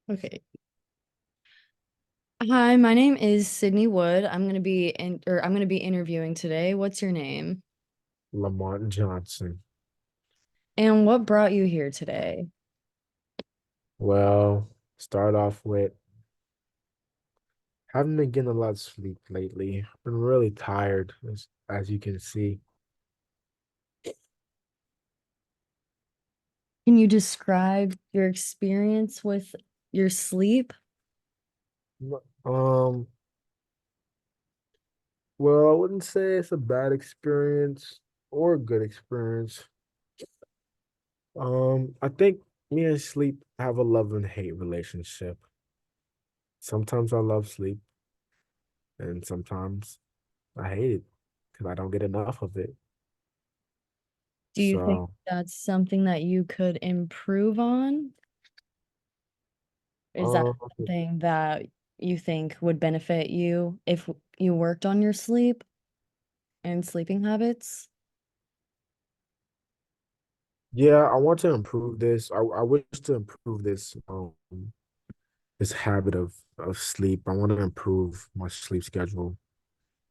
Okay. Hi, my name is Sydney Wood. I'm gonna be interviewing today. What's your name? Lamont Johnson. And what brought you here today? Well, start off with haven't been getting a lot of sleep lately. I've been really tired, as you can see. Can you describe your experience with your sleep? Um, well, I wouldn't say it's a bad experience or a good experience. I think me and sleep have a love and hate relationship. Sometimes I love sleep, and sometimes I hate it because I don't get enough of it. Do you think So, that's something that you could improve on? Is that um, something that you think would benefit you if you worked on your sleep and sleeping habits? yeah, I want to improve this. I wish to improve this habit of sleep. I want to improve my sleep schedule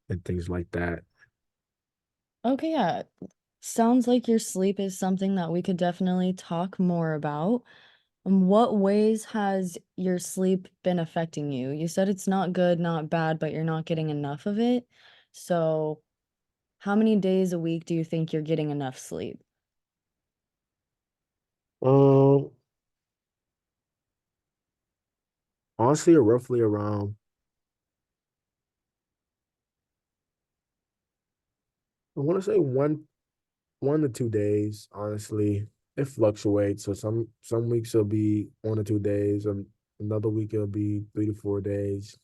and things like that. Okay, yeah. Sounds like your sleep is something that we could definitely talk more about. What ways has your sleep been affecting you? You said it's not good, not bad, but you're not getting enough of it. So, how many days a week do you think you're getting enough sleep? Um, Honestly, roughly around I want to say one to 2 days. Honestly, it fluctuates. So some weeks it'll be 1 or 2 days, and another week it'll be 3 to 4 days.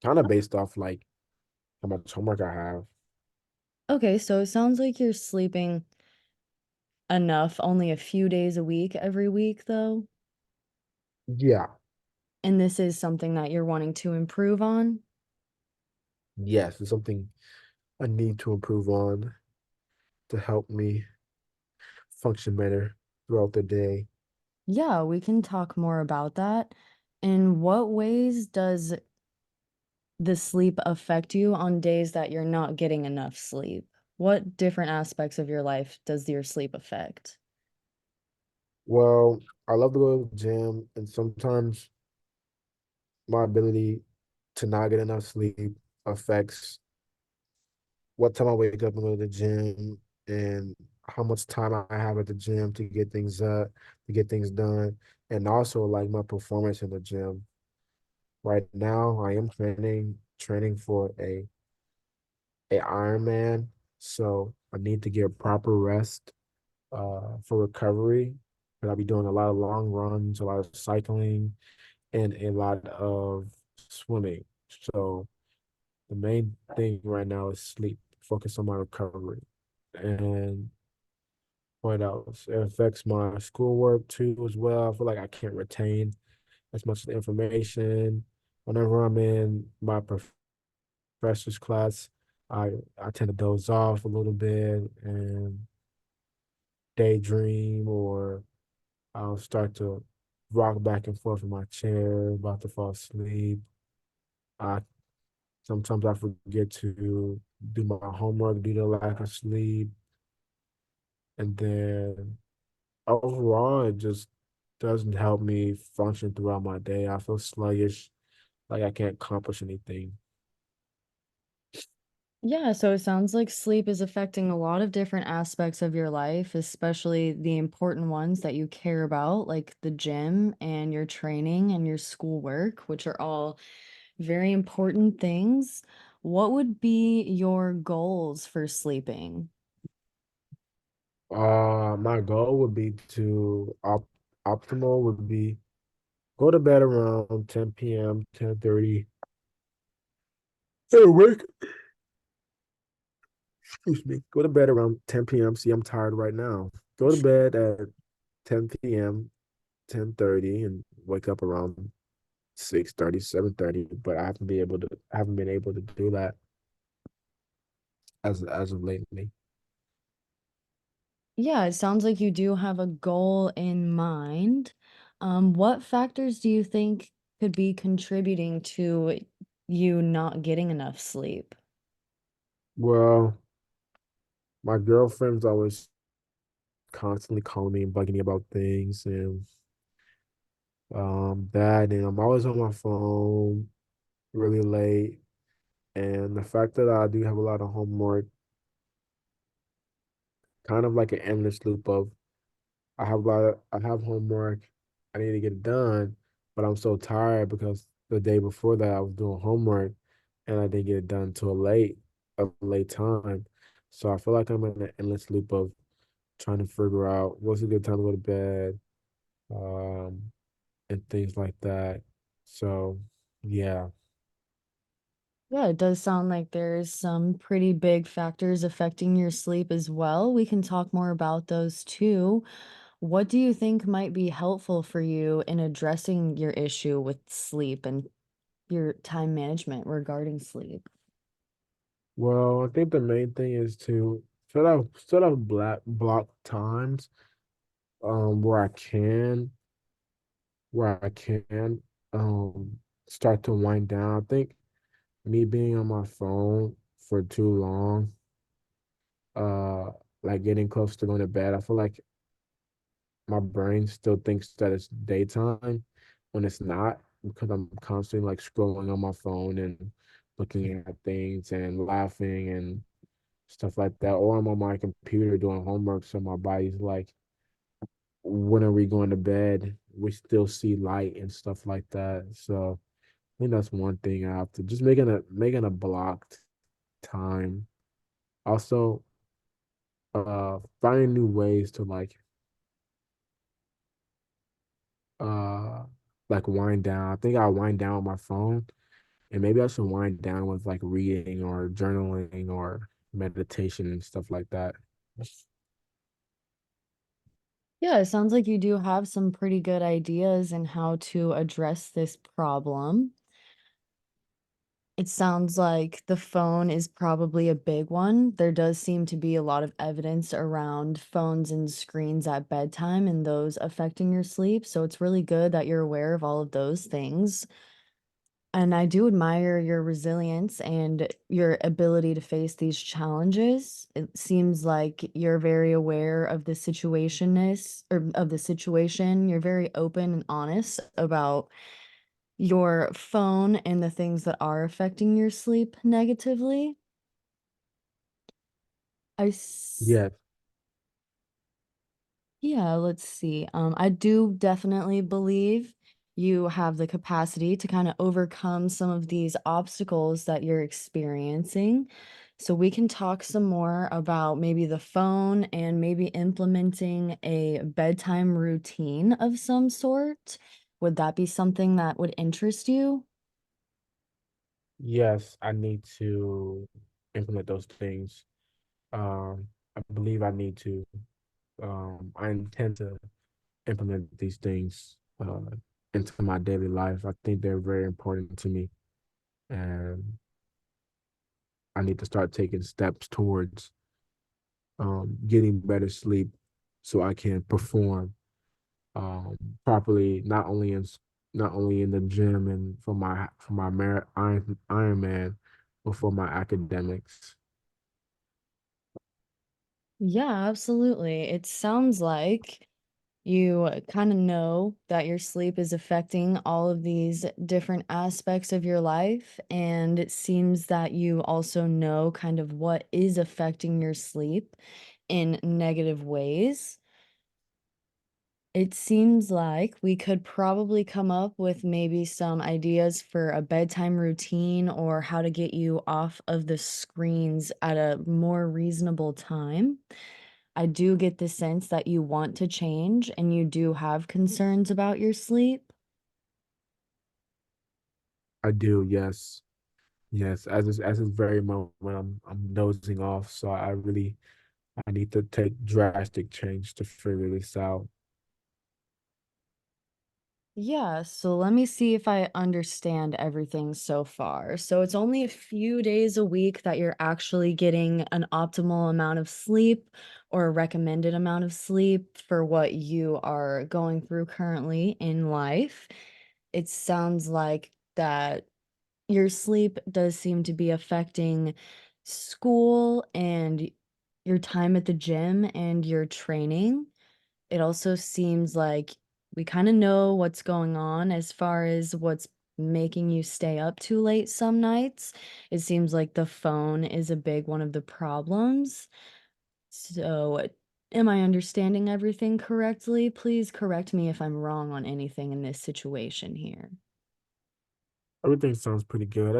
Kind of based off like how much homework I have. Okay, so it sounds like you're sleeping enough only a few days a week every week, though. Yeah. And this is something that you're wanting to improve on. Yes, it's something I need to improve on to help me function better throughout the day. Yeah, we can talk more about that. In what ways does the sleep affect you on days that you're not getting enough sleep? What different aspects of your life does your sleep affect? Well, I love to go to the gym, and sometimes my ability to not get enough sleep affects what time I wake up and go to the gym and how much time I have at the gym to get things done, and also like my performance in the gym. Right now, I am training for a Ironman, so I need to get proper rest for recovery. But I'll be doing a lot of long runs, a lot of cycling, and a lot of swimming. So the main thing right now is sleep, focus on my recovery. And what else? It affects my schoolwork too as well. I feel like I can't retain as much of the information. Whenever I'm in my professor's class, I tend to doze off a little bit and daydream, or I'll start to rock back and forth in my chair, about to fall asleep. I Sometimes I forget to do my homework due to lack of sleep. And then overall, it just doesn't help me function throughout my day. I feel sluggish, like I can't accomplish anything. Yeah, so it sounds like sleep is affecting a lot of different aspects of your life, especially the important ones that you care about, like the gym and your training and your schoolwork, which are all very important things. What would be your goals for sleeping? My goal would be optimal would be go to bed around 10 p.m., 10:30. And wake, excuse me, go to bed around 10 p.m. See, I'm tired right now. Go to bed at 10 p.m., 10:30, and wake up around 6:30, 7:30. But I haven't been able to do that as of lately. Yeah, it sounds like you do have a goal in mind. What factors do you think could be contributing to you not getting enough sleep? Well, my girlfriend's always constantly calling me and bugging me about things and that, and I'm always on my phone really late. And the fact that I do have a lot of homework, kind of like an endless loop of I have homework, I need to get it done, but I'm so tired because the day before that I was doing homework and I didn't get it done till a late time. So I feel like I'm in an endless loop of trying to figure out what's a good time to go to bed, um, and things like that. So yeah. Yeah, it does sound like there's some pretty big factors affecting your sleep as well. We can talk more about those too. What do you think might be helpful for you in addressing your issue with sleep and your time management regarding sleep? Well, I think the main thing is to set up black block times where I can start to wind down. I think me being on my phone for too long, uh like getting close to going to bed, I feel like my brain still thinks that it's daytime when it's not because I'm constantly like scrolling on my phone and looking at things and laughing and stuff like that. Or I'm on my computer doing homework, so my body's like, when are we going to bed? We still see light and stuff like that. So I think that's one thing I have to just making a blocked time. Also, finding new ways to uh like wind down. I think I wind down with my phone, and maybe I should wind down with like reading or journaling or meditation and stuff like that. Yeah, it sounds like you do have some pretty good ideas in how to address this problem. It sounds like the phone is probably a big one. There does seem to be a lot of evidence around phones and screens at bedtime and those affecting your sleep. So it's really good that you're aware of all of those things. And I do admire your resilience and your ability to face these challenges. It seems like you're very aware of the situationness or of the situation. You're very open and honest about your phone and the things that are affecting your sleep negatively. I s Yes, Yeah, let's see. I do definitely believe you have the capacity to kind of overcome some of these obstacles that you're experiencing. So we can talk some more about maybe the phone and maybe implementing a bedtime routine of some sort. Would that be something that would interest you? yes, I need to implement those things. I believe I need to. I intend to implement these things into my daily life. I think they're very important to me, and I need to start taking steps towards getting better sleep so I can perform properly, not only in the gym and for my Ironman, but for my academics. Yeah, absolutely. It sounds like you kind of know that your sleep is affecting all of these different aspects of your life. And it seems that you also know kind of what is affecting your sleep in negative ways. It seems like we could probably come up with maybe some ideas for a bedtime routine or how to get you off of the screens at a more reasonable time. I do get the sense that you want to change and you do have concerns about your sleep. I do, yes. Yes, as this very moment I'm dozing off, so I need to take drastic change to figure this out. Yeah, so let me see if I understand everything so far. So it's only a few days a week that you're actually getting an optimal amount of sleep or a recommended amount of sleep for what you are going through currently in life. It sounds like that your sleep does seem to be affecting school and your time at the gym and your training. It also seems like we kinda know what's going on as far as what's making you stay up too late some nights. It seems like the phone is a big one of the problems. So, am I understanding everything correctly? Please correct me if I'm wrong on anything in this situation here. Everything sounds pretty good.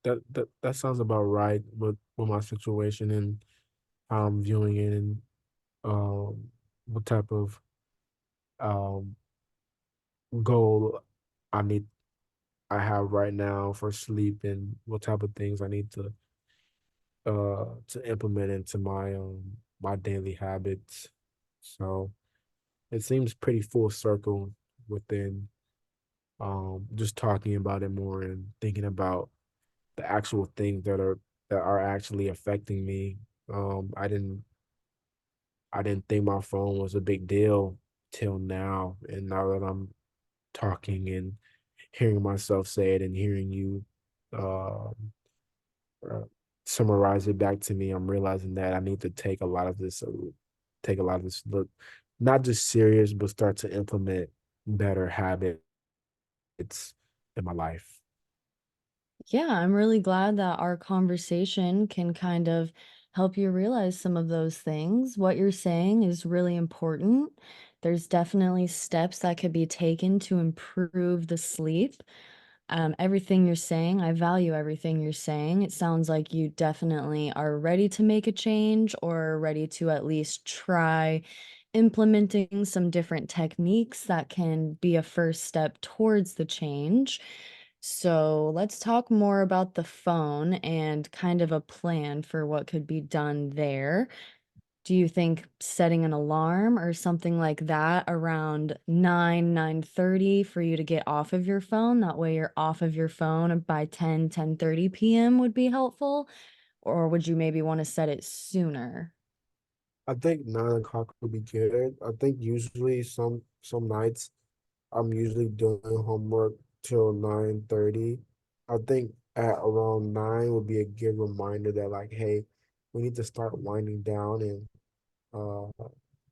That sounds about right with my situation and how I'm viewing it and what type of um goal I need I have right now for sleep and what type of things I need to implement into my daily habits. So it seems pretty full circle within just talking about it more and thinking about the actual things that are actually affecting me. I didn't think my phone was a big deal till now, and now that I'm talking and hearing myself say it and hearing you uh, uh, summarize it back to me, I'm realizing that I need to take a lot of this look, not just serious, but start to implement better habits in my life. Yeah, I'm really glad that our conversation can kind of help you realize some of those things. What you're saying is really important. There's definitely steps that could be taken to improve the sleep. Everything you're saying, I value everything you're saying. It sounds like you definitely are ready to make a change or ready to at least try implementing some different techniques that can be a first step towards the change. So let's talk more about the phone and kind of a plan for what could be done there. Do you think setting an alarm or something like that around 9:30 for you to get off of your phone? That way you're off of your phone by 10:30 PM would be helpful? Or would you maybe want to set it sooner? I think 9 o'clock would be good. I think usually some nights I'm usually doing homework till 9:30. I think at around 9 would be a good reminder that like, hey, we need to start winding down and uh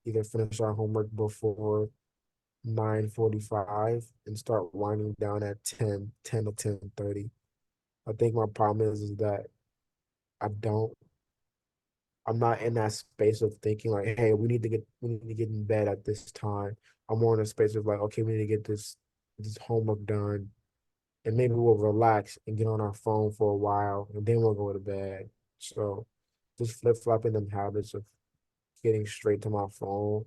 either finish our homework before 9:45 and start winding down at 10 to 10:30. I think my problem is that I don't I'm not in that space of thinking like, hey, we need to get in bed at this time. I'm more in a space of like, okay, we need to get this homework done, and maybe we'll relax and get on our phone for a while, and then we'll go to bed. So just flip flopping them habits of getting straight to my phone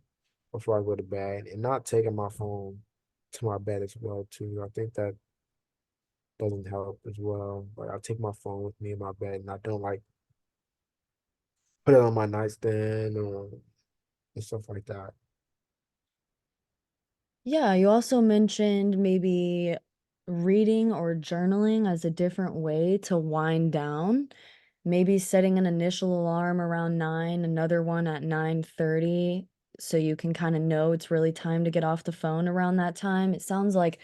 before I go to bed, and not taking my phone to my bed as well too. I think that doesn't help as well. Like I take my phone with me in my bed, and I don't like put it on my nightstand or and stuff like that. Yeah, you also mentioned maybe reading or journaling as a different way to wind down. Maybe setting an initial alarm around 9, another one at 9:30, so you can kinda know it's really time to get off the phone around that time. It sounds like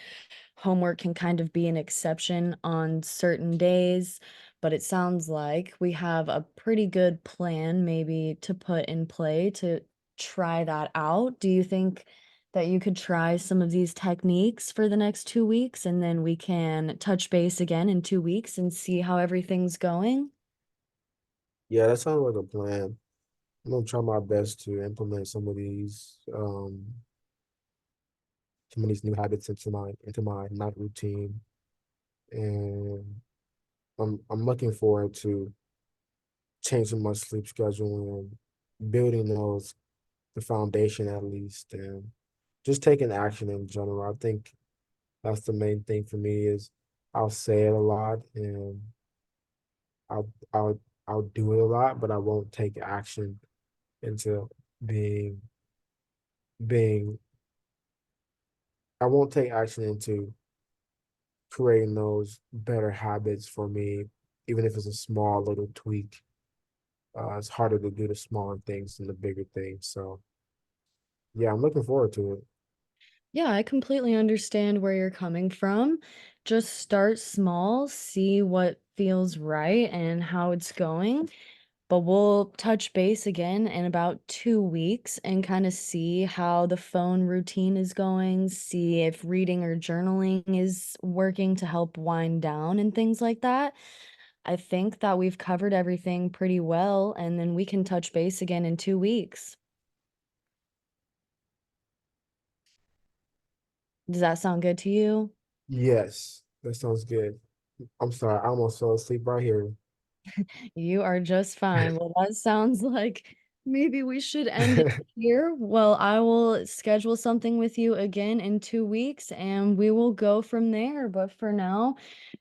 homework can kind of be an exception on certain days, but it sounds like we have a pretty good plan maybe to put in play to try that out. Do you think that you could try some of these techniques for the next 2 weeks, and then we can touch base again in 2 weeks and see how everything's going? Yeah, that sounds like a plan. I'm gonna try my best to implement some of these new habits into my night routine, and I'm looking forward to changing my sleep schedule and building those the foundation at least, and just taking action in general. I think that's the main thing for me is I'll say it a lot and I'll I'll I'll do it a lot, but I won't take action into being being I won't take action into creating those better habits for me, even if it's a small little tweak. It's harder to do the smaller things than the bigger things. So yeah, I'm looking forward to it. Yeah, I completely understand where you're coming from. Just start small, see what feels right and how it's going. But we'll touch base again in about 2 weeks and kind of see how the phone routine is going, see if reading or journaling is working to help wind down and things like that. I think that we've covered everything pretty well, and then we can touch base again in 2 weeks. Does that sound good to you? Yes, that sounds good. I'm sorry, I almost fell asleep right here. You are just fine. Well, that sounds like maybe we should end it here. Well, I will schedule something with you again in 2 weeks and we will go from there. But for now,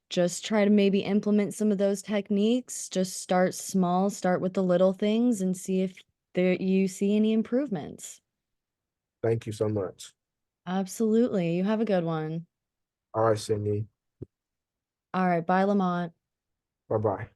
just try to maybe implement some of those techniques. Just start small, start with the little things and see if you see any improvements. Thank you so much. Absolutely. You have a good one. All right, Sydney. All right. Bye, Lamont. Bye bye.